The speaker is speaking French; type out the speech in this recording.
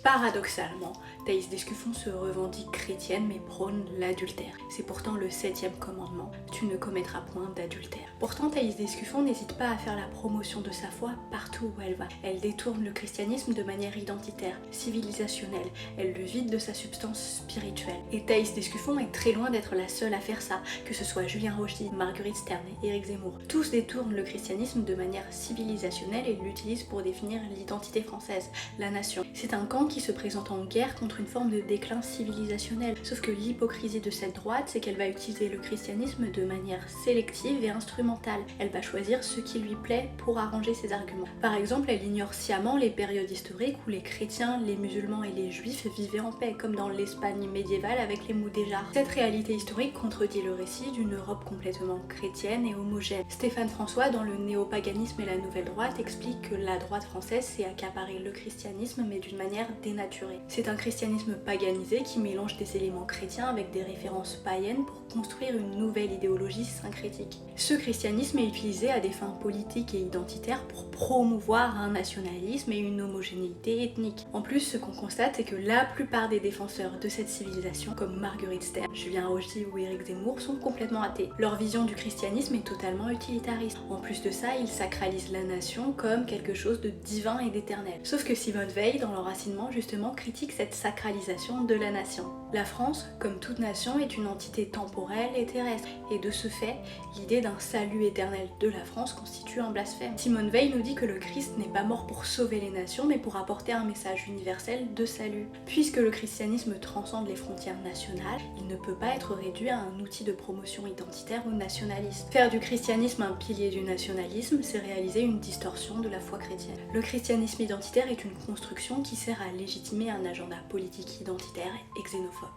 Paradoxalement, Thaïs Descuffon se revendique chrétienne mais prône l'adultère. C'est pourtant le 7e commandement, tu ne commettras point d'adultère. Pourtant, Thaïs Descuffon n'hésite pas à faire la promotion de sa foi partout où elle va. Elle détourne le christianisme de manière identitaire, civilisationnelle, elle le vide de sa substance spirituelle. Et Thaïs Descuffon est très loin d'être la seule à faire ça, que ce soit Julien Rochdy, Marguerite Stern et Éric Zemmour. Tous détournent le christianisme de manière civilisationnelle et l'utilisent pour définir l'identité française, la nation. C'est un camp qui se présente en guerre contre une forme de déclin civilisationnel. Sauf que l'hypocrisie de cette droite, c'est qu'elle va utiliser le christianisme de manière sélective et instrumentale. Elle va choisir ce qui lui plaît pour arranger ses arguments. Par exemple, elle ignore sciemment les périodes historiques où les chrétiens, les musulmans et les juifs vivaient en paix, comme dans l'Espagne médiévale avec les Moudéjars. Cette réalité historique contredit le récit d'une Europe complètement chrétienne et homogène. Stéphane François, dans le néopaganisme et la nouvelle droite, explique que la droite française s'est accaparée le christianisme mais d'une manière dénaturée. C'est un christianisme paganisé qui mélange des éléments chrétiens avec des références païennes pour construire une nouvelle idéologie syncrétique. Ce christianisme est utilisé à des fins politiques et identitaires pour promouvoir un nationalisme et une homogénéité ethnique. En plus, ce qu'on constate, c'est que la plupart des défenseurs de cette civilisation, comme Marguerite Stern, Julien Rochdy ou Éric Zemmour, sont complètement athées. Leur vision du christianisme est totalement utilitariste. En plus de ça, ils sacralisent la nation comme quelque chose de divin et d'éternel. Sauf que Simone Veil, dans l'enracinement, justement, critique cette sacralisation de la nation. La France, comme toute nation, est une entité temporelle et terrestre, et de ce fait, l'idée d'un salut éternel de la France constitue un blasphème. Simone Veil nous dit que le Christ n'est pas mort pour sauver les nations, mais pour apporter un message universel de salut. Puisque le christianisme transcende les frontières nationales, il ne peut pas être réduit à un outil de promotion identitaire ou nationaliste. Faire du christianisme un pilier du nationalisme, c'est réaliser une distorsion de la foi chrétienne. Le christianisme identitaire est une construction qui sert à légitimer un agenda politique identitaire et xénophobe.